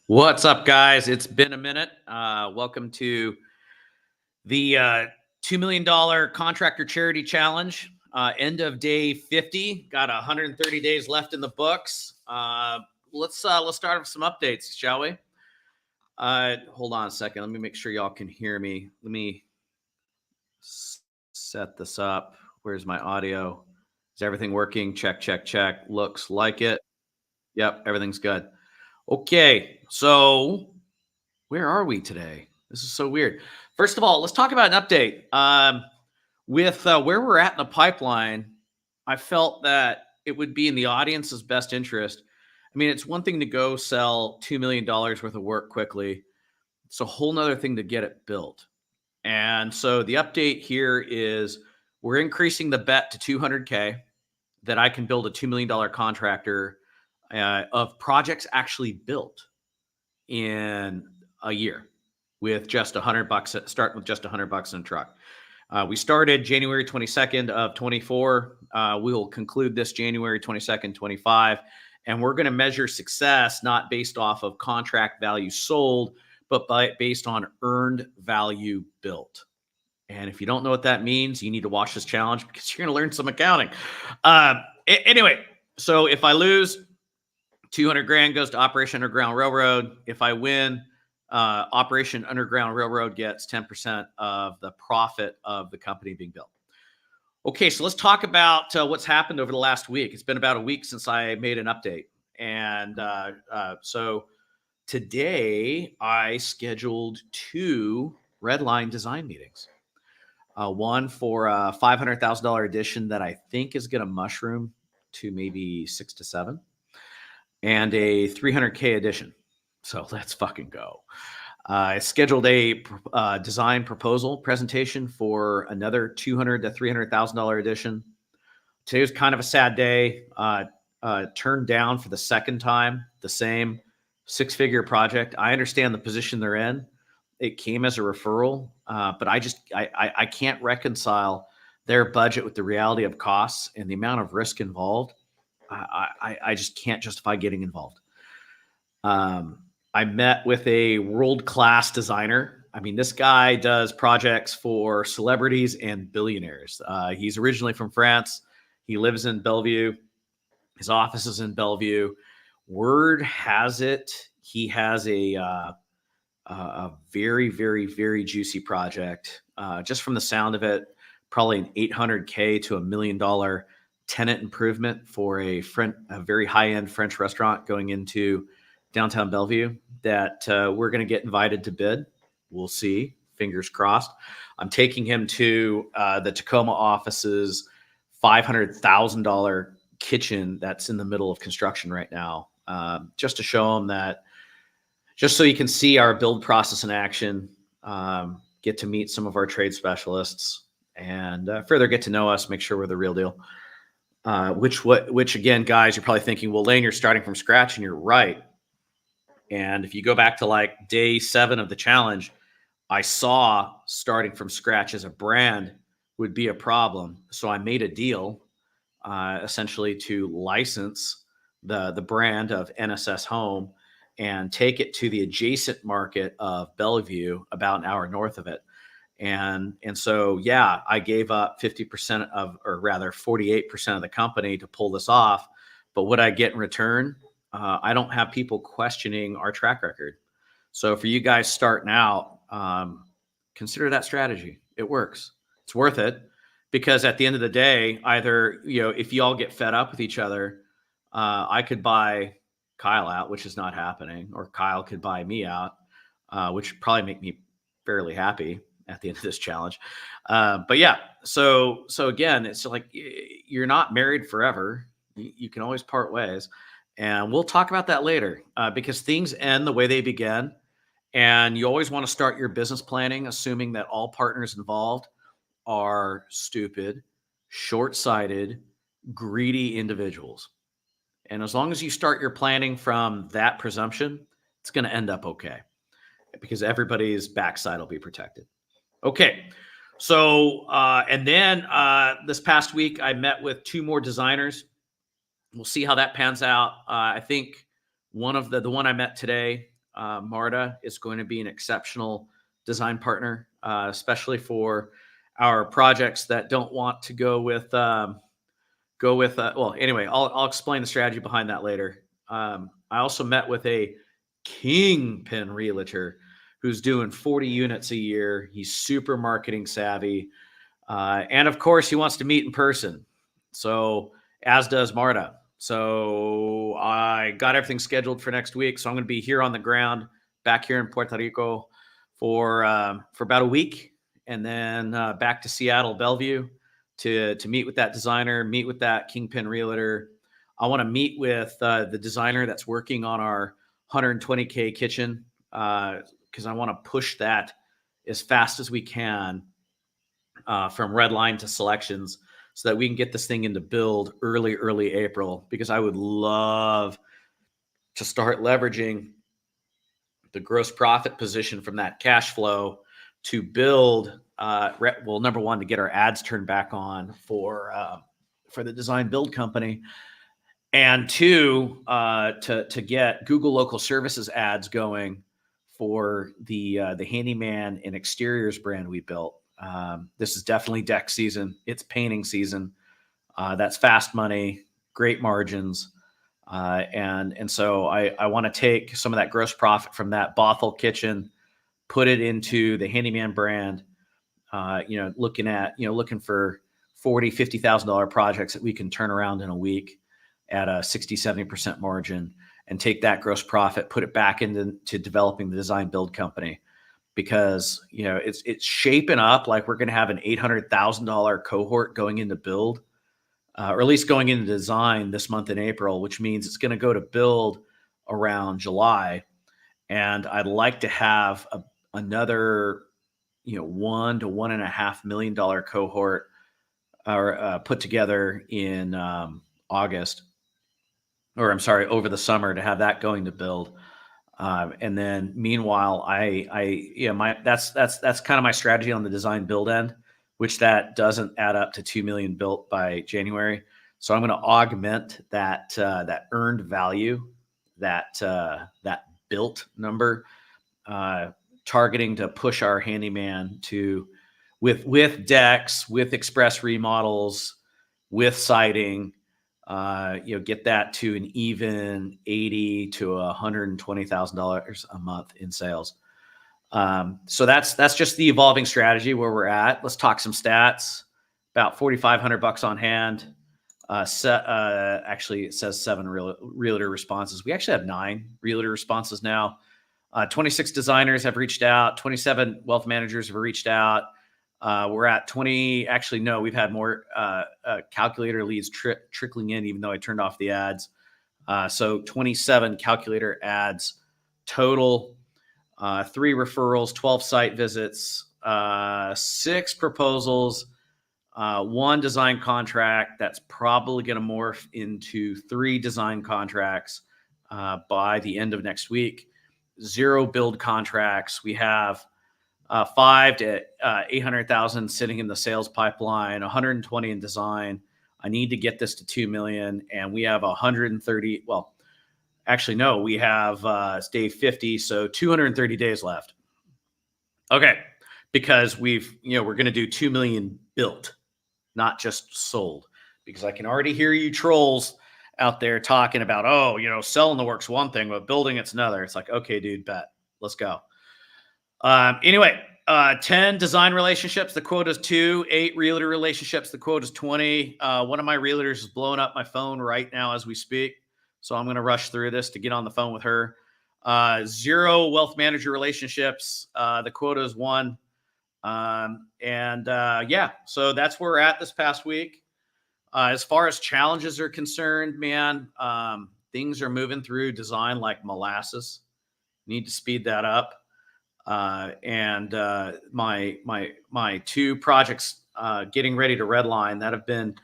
What's up, guys? It's been a minute. Welcome to the $2 million Contractor Charity Challenge. End of day 50. Got 130 days left in the books. Let's start with some updates, shall we? Hold on a second. Let me make sure y'all can hear me. Let me set this up. Where's my audio? Is everything working? Check, check, check. Looks like it. Yep, everything's good. Okay, so where are we today? This is so weird. First of all, let's talk about an update. With where we're at in the pipeline, I felt that it would be in the audience's best interest. I mean, it's one thing to go sell $2 million worth of work quickly. It's a whole nother thing to get it built. And so the update here is we're increasing the bet to 200K that I can build a $2 million contractor of projects actually built in a year with just $100, start with just $100 in a truck. We started January 22nd of 24. We will conclude this January 22nd, 25. And we're going to measure success not based off of contract value sold, but based on earned value built. And if you don't know what that means, you need to watch this challenge because you're going to learn some accounting. Anyway, so if I lose, 200 grand goes to Operation Underground Railroad. If I win, Operation Underground Railroad gets 10% of the profit of the company being built. Okay, so let's talk about what's happened over the last week. It's been about a week since I made an update. And so today I scheduled 2 Redline Design Meetings. One for a $500,000 edition that I think is going to mushroom to maybe 6 to 7. And a 300K edition. So let's fucking go. I scheduled a design proposal presentation for another $200,000 to $300,000 edition. Today was kind of a sad day. Turned down for the second time, the same 6-figure project. I understand the position they're in. It came as a referral, but I can't reconcile their budget with the reality of costs and the amount of risk involved. I just can't justify getting involved. I met with a world-class designer. I mean, this guy does projects for celebrities and billionaires. He's originally from France. He lives in Bellevue. His office is in Bellevue. Word has it, he has a very, very, very juicy project. Just from the sound of it, probably an $800K to $1 million tenant improvement for a very high-end French restaurant going into downtown Bellevue that we're going to get invited to bid. We'll see. Fingers crossed. I'm taking him to the Tacoma office's $500,000 kitchen that's in the middle of construction right now, just to show him that, just so you can see our build process in action, get to meet some of our trade specialists, and further get to know us, make sure we're the real deal. Which again, guys, you're probably thinking, well, Lane, you're starting from scratch, and you're right. And if you go back to like day 7 of the challenge, I saw starting from scratch as a brand would be a problem. So I made a deal, essentially to license the brand of NSS Home and take it to the adjacent market of Bellevue, about an hour north of it. And so, yeah, I gave up 50% of, or rather 48% of the company to pull this off. But what I get in return, I don't have people questioning our track record. So for you guys starting out, consider that strategy. It works. It's worth it, because at the end of the day, either, if you all get fed up with each other, I could buy Kyle out, which is not happening, or Kyle could buy me out, which would probably make me fairly happy at the end of this challenge. But yeah, so again, it's like, you're not married forever. You can always part ways. And we'll talk about that later, because things end the way they begin. And you always want to start your business planning assuming that all partners involved are stupid, short-sighted, greedy individuals. And as long as you start your planning from that presumption, it's going to end up okay, because everybody's backside will be protected. Okay. So, and then this past week, I met with 2 more designers. We'll see how that pans out. I think one of the one I met today, Marta is going to be an exceptional design partner, especially for our projects that don't want to go with well, anyway, I'll explain the strategy behind that later. I also met with a kingpin realtor who's doing 40 units a year. He's super marketing savvy. And of course, he wants to meet in person. So, as does Marta. So, I got everything scheduled for next week. So, I'm going to be here on the ground back here in Puerto Rico for about a week, and then back to Seattle, Bellevue to meet with that designer, meet with that kingpin realtor. I want to meet with the designer that's working on our 120K kitchen because I want to push that as fast as we can from Redline to selections so that we can get this thing into build early April, because I would love to start leveraging the gross profit position from that cash flow to build. Well, number one, to get our ads turned back on for the design build company, and two, to get Google local services ads going for the handyman and exteriors brand we built. This is definitely deck season. It's painting season. That's fast money, great margins. And so I want to take some of that gross profit from that Bothell kitchen, put it into the handyman brand, looking for $40,000-$50,000 projects that we can turn around in a week at a 60-70% margin, and take that gross profit, put it back into developing the design build company. Because it's shaping up like we're going to have an $800,000 cohort going into build, or at least going into design this month in April, which means it's going to go to build around July. And I'd like to have another $1 to $1.5 million cohort put together in August, or I'm sorry, over the summer, to have that going to build. And then meanwhile, that's kind of my strategy on the design build end, which that doesn't add up to 2 million built by January. So I'm going to augment that earned value, that built number, targeting to push our handyman to with decks, with express remodels, with siding. Get that to an even $80,000 to $120,000 a month in sales. So that's just the evolving strategy where we're at. Let's talk some stats. About $4,500 on hand. Actually, it says 7 realtor responses. We actually have 9 realtor responses now. 26 designers have reached out. 27 wealth managers have reached out. We're at 20. Actually, no, we've had more calculator leads trickling in, even though I turned off the ads. So 27 calculator ads total, 3 referrals, 12 site visits, 6 proposals, 1 design contract that's probably going to morph into 3 design contracts by the end of next week. 0 build contracts. We have 5 to 800,000 sitting in the sales pipeline, 120 in design. I need to get this to 2 million, and we have 130. Well, actually, no, we have it's day 50, so 230 days left. Okay, because we're going to do 2 million built, not just sold. Because I can already hear you trolls out there talking about, selling the work's one thing, but building it's another. It's like, okay, dude, bet. Let's go. Anyway, 10 design relationships. The quote is 2. 8 realtor relationships. The quote is 20. One of my realtors is blowing up my phone right now as we speak. So I'm going to rush through this to get on the phone with her. 0 wealth manager relationships. The quote is 1. So that's where we're at this past week. As far as challenges are concerned, man, things are moving through design like molasses. Need to speed that up. My 2 projects getting ready to redline that have been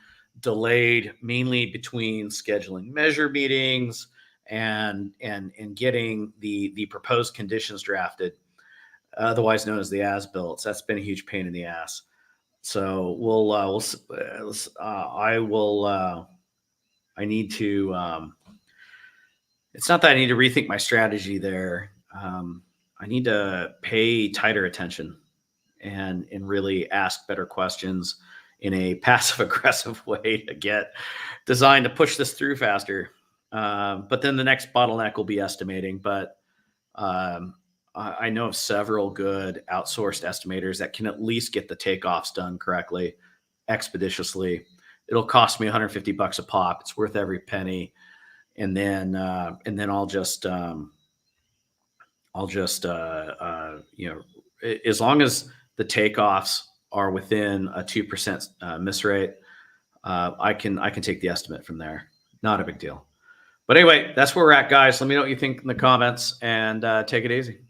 delayed mainly between scheduling measure meetings and getting the proposed conditions drafted, otherwise known as the as-built. That's been a huge pain in the ass. So I need to. It's not that I need to rethink my strategy there. I need to pay tighter attention and really ask better questions in a passive aggressive way to get designed to push this through faster. But then the next bottleneck will be estimating. But I know of several good outsourced estimators that can at least get the takeoffs done correctly, expeditiously. It'll cost me 150 bucks a pop. It's worth every penny. And then as long as the takeoffs are within a 2% miss rate, I can take the estimate from there. Not a big deal. But anyway, that's where we're at, guys. Let me know what you think in the comments, and take it easy.